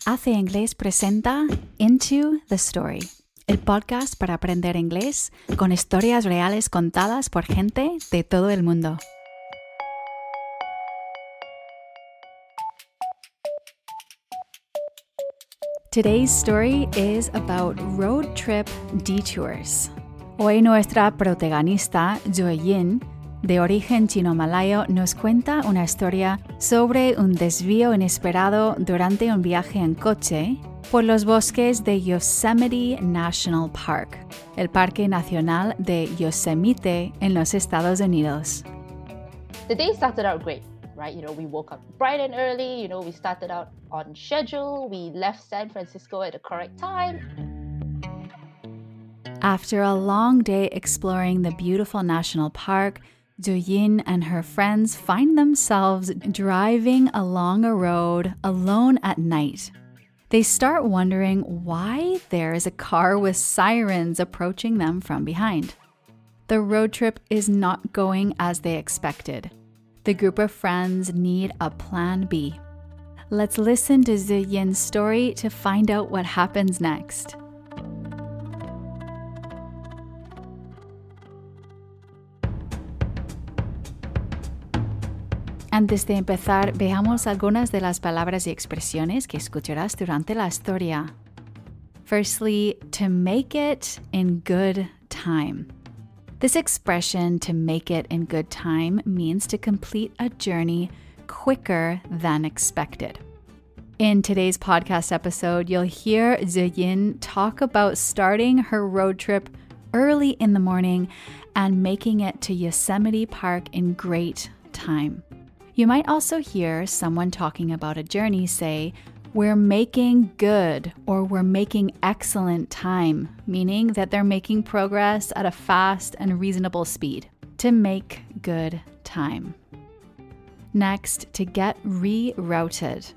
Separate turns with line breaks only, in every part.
AC Ingles presenta Into the Story, el podcast para aprender inglés con historias reales contadas por gente de todo el mundo. Today's story is about road trip detours. Hoy nuestra protagonista, Tze Yuen, de origen chino-malayo, nos cuenta una historia sobre un desvío inesperado durante un viaje en coche por los bosques de Yosemite National Park, el parque nacional de Yosemite en los Estados Unidos.
The day started out great, right? We woke up bright and early, we started out on schedule, we left San Francisco at the correct time.
After a long day exploring the beautiful national park, Tze Yuen and her friends find themselves driving along a road alone at night. They start wondering why there is a car with sirens approaching them from behind. The road trip is not going as they expected. The group of friends need a plan B. Let's listen to Tze Yuen's story to find out what happens next. Antes de empezar, veamos algunas de las palabras y expresiones que escucharás durante la historia. Firstly, to make it in good time. This expression, to make it in good time, means to complete a journey quicker than expected. In today's podcast episode, you'll hear Tze Yuen talk about starting her road trip early in the morning and making it to Yosemite Park in great time. You might also hear someone talking about a journey say, "We're making good," or "we're making excellent time," meaning that they're making progress at a fast and reasonable speed. To make good time. Next, to get rerouted.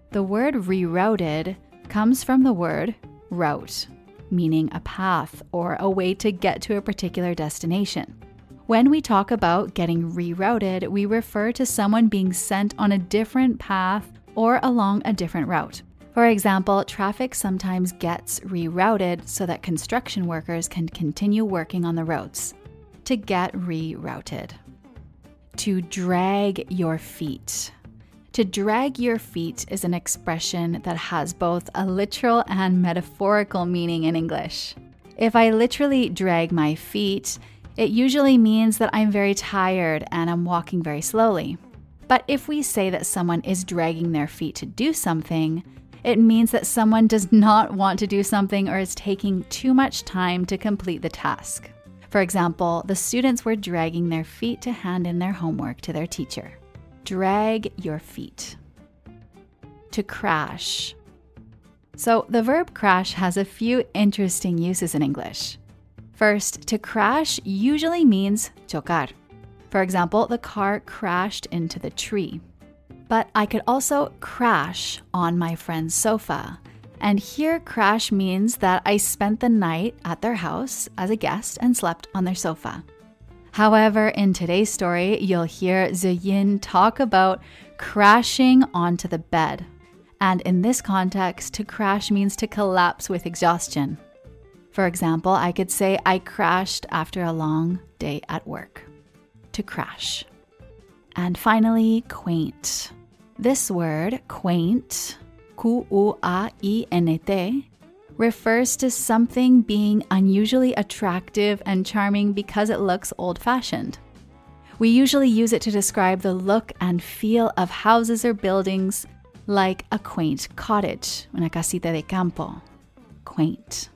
The word rerouted comes from the word route, meaning a path or a way to get to a particular destination. When we talk about getting rerouted, we refer to someone being sent on a different path or along a different route. For example, traffic sometimes gets rerouted so that construction workers can continue working on the roads. To get rerouted. To drag your feet. To drag your feet is an expression that has both a literal and metaphorical meaning in English. If I literally drag my feet, it usually means that I'm very tired and I'm walking very slowly. But if we say that someone is dragging their feet to do something, it means that someone does not want to do something or is taking too much time to complete the task. For example, the students were dragging their feet to hand in their homework to their teacher. Drag your feet. To crash. So the verb crash has a few interesting uses in English. First, to crash usually means chocar. For example, the car crashed into the tree. But I could also crash on my friend's sofa. And here, crash means that I spent the night at their house as a guest and slept on their sofa. However, in today's story, you'll hear Tze Yuen talk about crashing onto the bed. And in this context, to crash means to collapse with exhaustion. For example, I could say I crashed after a long day at work. To crash. And finally, quaint. This word, quaint, Q-U-A-I-N-T, refers to something being unusually attractive and charming because it looks old-fashioned. We usually use it to describe the look and feel of houses or buildings, like a quaint cottage, una casita de campo. Quaint.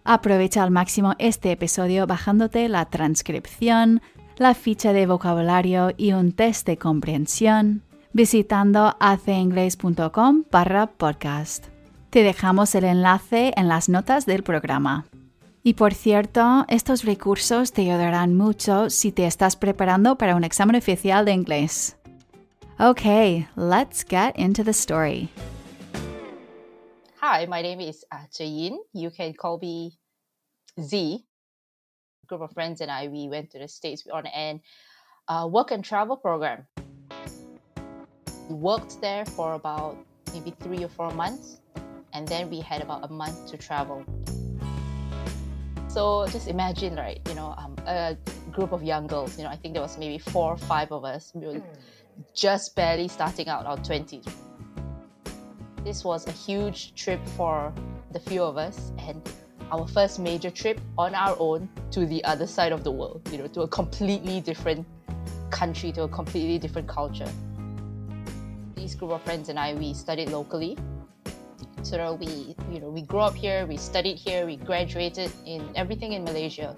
Aprovecha al máximo este episodio bajándote la transcripción, la ficha de vocabulario y un test de comprensión visitando aceingles.com/podcast. Te dejamos el enlace en las notas del programa. Y por cierto, estos recursos te ayudarán mucho si te estás preparando para un examen oficial de inglés. Okay, let's get into the story.
Hi, my name is Tze Yuen. You can call me Z. A group of friends and I, we went to the States on an work and travel program. We worked there for about maybe 3 or 4 months. And then we had about a month to travel. So just imagine, right, a group of young girls, I think there was maybe 4 or 5 of us. We were just barely starting out our 20s. This was a huge trip for the few of us, and our first major trip on our own to the other side of the world, to a completely different country, to a completely different culture. This group of friends and I, we studied locally. So we grew up here, we studied here, we graduated in everything in Malaysia.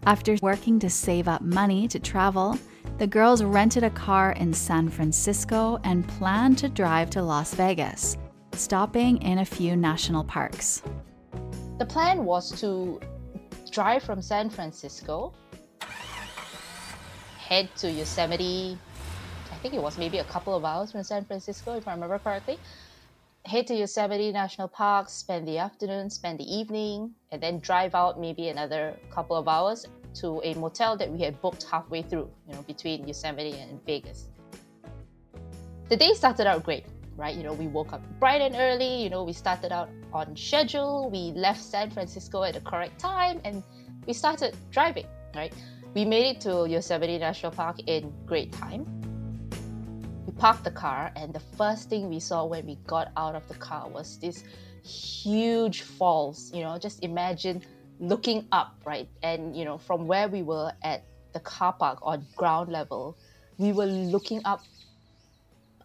After working to save up money to travel, the girls rented a car in San Francisco and planned to drive to Las Vegas, stopping in a few national parks.
The plan was to drive from San Francisco, head to Yosemite. I think it was maybe a couple of hours from San Francisco, if I remember correctly. Head to Yosemite National Park, spend the afternoon, spend the evening, and then drive out maybe another couple of hours to a motel that we had booked halfway through, between Yosemite and Vegas. The day started out great, right? We woke up bright and early, we started out on schedule, we left San Francisco at the correct time, and we started driving, right? We made it to Yosemite National Park in great time. We parked the car, and the first thing we saw when we got out of the car was this huge falls. Just imagine looking up, right? And, from where we were at the car park on ground level, we were looking up,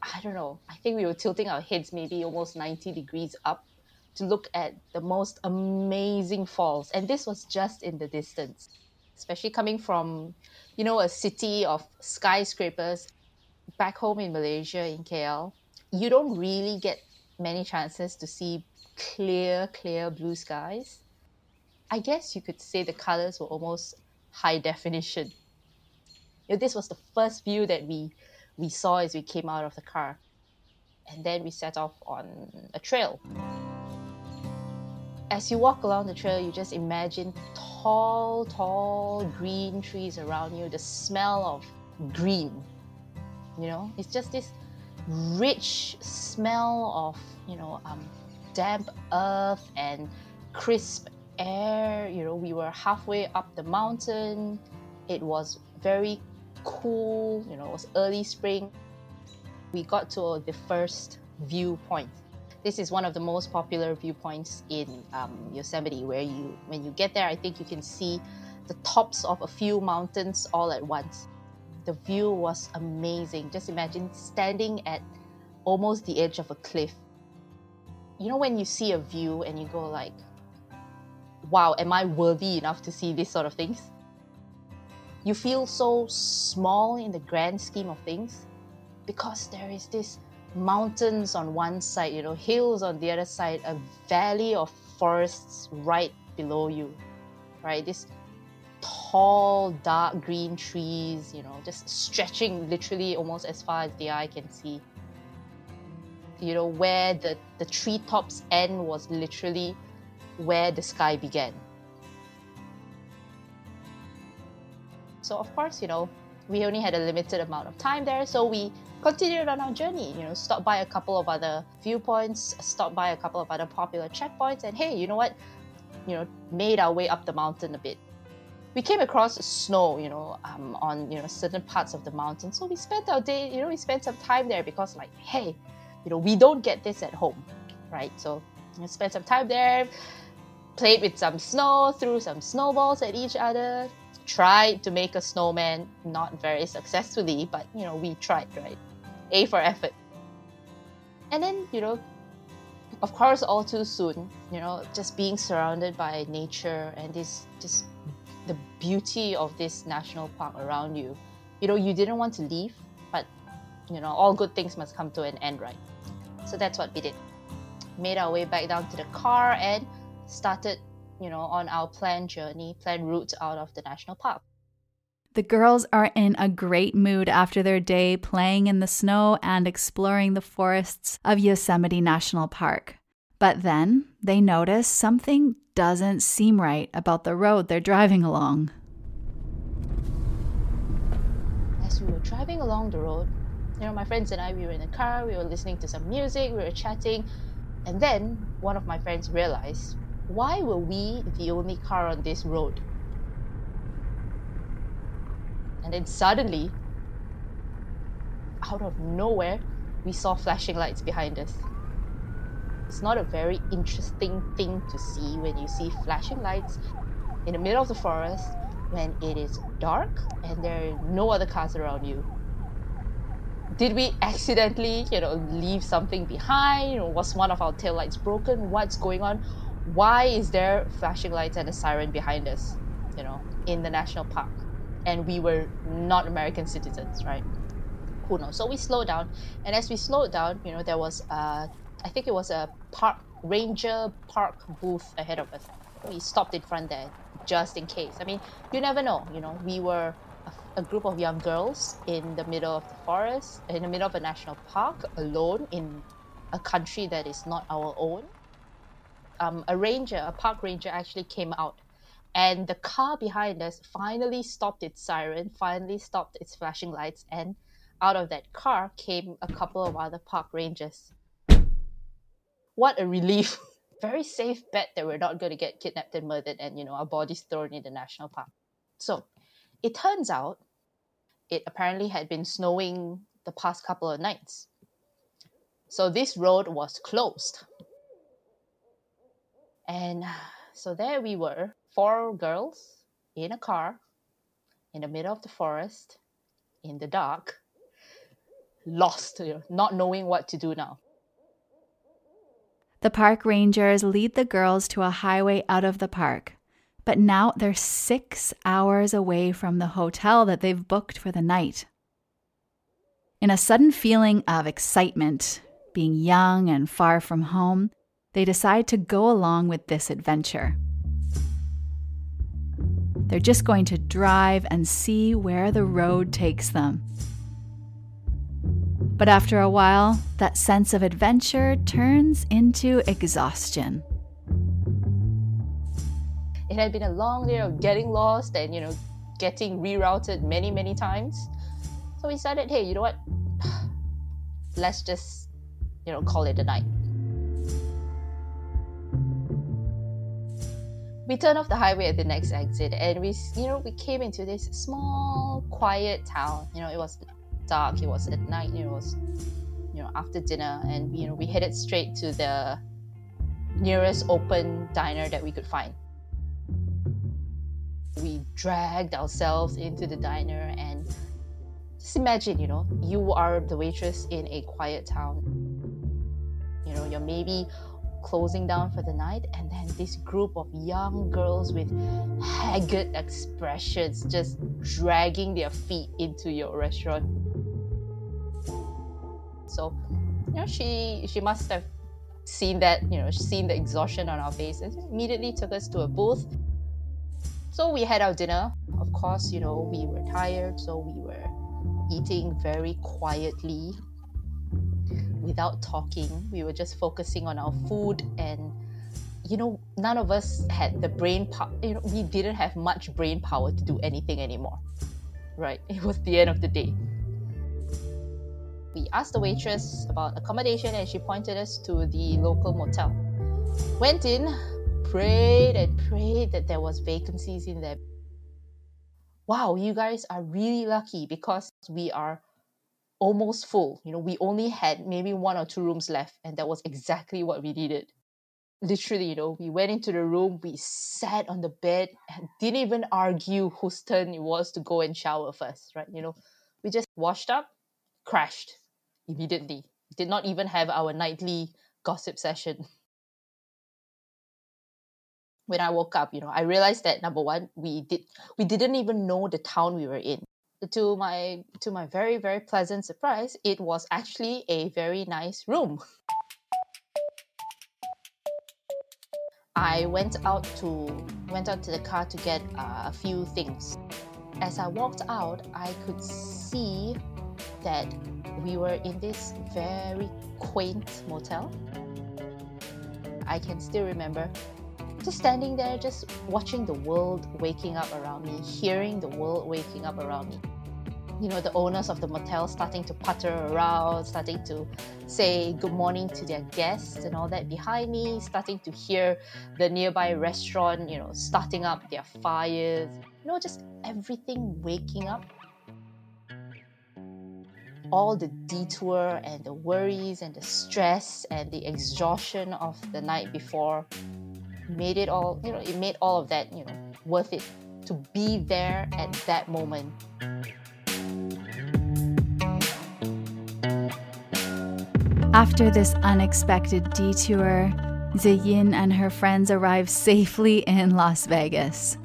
I don't know, I think we were tilting our heads maybe almost 90 degrees up to look at the most amazing falls. And this was just in the distance, especially coming from, a city of skyscrapers. Back home in Malaysia, in KL, you don't really get many chances to see clear blue skies. I guess you could say the colors were almost high definition. This was the first view that we saw as we came out of the car. And then we set off on a trail. As you walk along the trail, you just imagine tall green trees around you, the smell of green. It's just this rich smell of, damp earth and crisp air. We were halfway up the mountain. It was very cool. It was early spring. We got to the first viewpoint. This is one of the most popular viewpoints in Yosemite, where when you get there, I think you can see the tops of a few mountains all at once. The view was amazing. Just imagine standing at almost the edge of a cliff. When you see a view and you go like, wow, am I worthy enough to see this sort of things? You feel so small in the grand scheme of things because there is this mountains on one side, hills on the other side, a valley of forests right below you, right? This tall, dark green trees, just stretching literally almost as far as the eye can see. Where the treetops end was literally where the sky began. So of course, we only had a limited amount of time there, so we continued on our journey, stopped by a couple of other viewpoints, stopped by a couple of other popular checkpoints, and hey, you know what? Made our way up the mountain a bit. We came across snow, on, certain parts of the mountain. So we spent our day, we spent some time there because hey, we don't get this at home, right? So we spent some time there, played with some snow, threw some snowballs at each other, tried to make a snowman, not very successfully, but, we tried, right? A for effort. And then, of course, all too soon, just being surrounded by nature and just the beauty of this national park around you. You didn't want to leave, but, all good things must come to an end, right? So that's what we did. Made our way back down to the car and started, on our planned route out of the national park.
The girls are in a great mood after their day playing in the snow and exploring the forests of Yosemite National Park. But then they notice something doesn't seem right about the road they're driving along.
As we were driving along the road, My friends and I, we were in the car, we were listening to some music, we were chatting, and then one of my friends realized, why were we the only car on this road? And then suddenly, out of nowhere, we saw flashing lights behind us. It's not a very interesting thing to see when you see flashing lights in the middle of the forest when it is dark and there are no other cars around you. Did we accidentally, leave something behind? Or was one of our taillights broken? What's going on? Why is there flashing lights and a siren behind us, in the national park? And we were not American citizens, right? Who knows? So we slowed down. And as we slowed down, there was, I think it was a ranger park booth ahead of us. We stopped in front there just in case. I mean, you never know, we were a group of young girls in the middle of the forest, in the middle of a national park, alone in a country that is not our own. A park ranger actually came out, and the car behind us finally stopped its siren, finally stopped its flashing lights, and out of that car came a couple of other park rangers. What a relief. Very safe bet that we're not going to get kidnapped and murdered and, our bodies thrown in the national park. So it turns out it apparently had been snowing the past couple of nights. So this road was closed. And so there we were, 4 girls in a car in the middle of the forest, in the dark, lost, not knowing what to do now.
The park rangers lead the girls to a highway out of the park, but now they're 6 hours away from the hotel that they've booked for the night. In a sudden feeling of excitement, being young and far from home, they decide to go along with this adventure. They're just going to drive and see where the road takes them. But after a while, that sense of adventure turns into exhaustion.
It had been a long day of getting lost and, getting rerouted many, many times. So we decided, hey, you know what? Let's just, call it a night. We turned off the highway at the next exit and we came into this small, quiet town. It was dark, it was at night, it was after dinner, and we headed straight to the nearest open diner that we could find. We dragged ourselves into the diner, and just imagine, you are the waitress in a quiet town. You're maybe closing down for the night, and then this group of young girls with haggard expressions just dragging their feet into your restaurant. So, she must have seen that, seen the exhaustion on our faces. Immediately took us to a booth. So we had our dinner. Of course, we were tired, so we were eating very quietly, without talking. We were just focusing on our food, and none of us had the brain power. We didn't have much brain power to do anything anymore. Right? It was the end of the day. We asked the waitress about accommodation, and she pointed us to the local motel. Went in, prayed and prayed that there was vacancies in there. Wow, you guys are really lucky because we are almost full. We only had maybe 1 or 2 rooms left, and that was exactly what we needed. Literally, we went into the room, we sat on the bed, and didn't even argue whose turn it was to go and shower first, right? We just washed up, crashed immediately. Did not even have our nightly gossip session. When I woke up, I realized that, number one, we didn't even know the town we were in. To my very, very pleasant surprise, it was actually a very nice room. I went out to the car to get a few things. As I walked out, I could see that we were in this very quaint motel. I can still remember just standing there, just watching the world waking up around me, hearing the world waking up around me. the owners of the motel starting to putter around, starting to say good morning to their guests and all that behind me, starting to hear the nearby restaurant, starting up their fires, just everything waking up. All the detour and the worries and the stress and the exhaustion of the night before made it all, it made all of that, worth it to be there at that moment.
After this unexpected detour, Tze Yuen and her friends arrived safely in Las Vegas.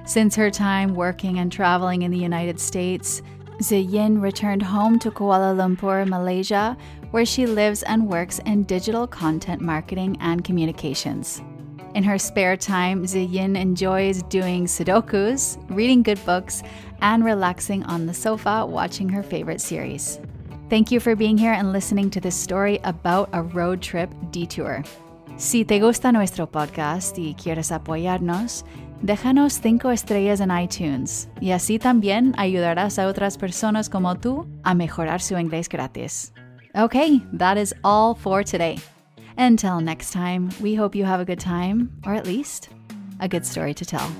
Since her time working and traveling in the United States, Tze Yuen returned home to Kuala Lumpur, Malaysia, where she lives and works in digital content marketing and communications. In her spare time, Tze Yuen enjoys doing Sudokus, reading good books, and relaxing on the sofa watching her favorite series. Thank you for being here and listening to this story about a road trip detour. Si te gusta nuestro podcast y quieres apoyarnos, déjanos 5 estrellas en iTunes y así también ayudarás a otras personas como tú a mejorar su inglés gratis. Okay, that is all for today. Until next time, we hope you have a good time, or at least a good story to tell.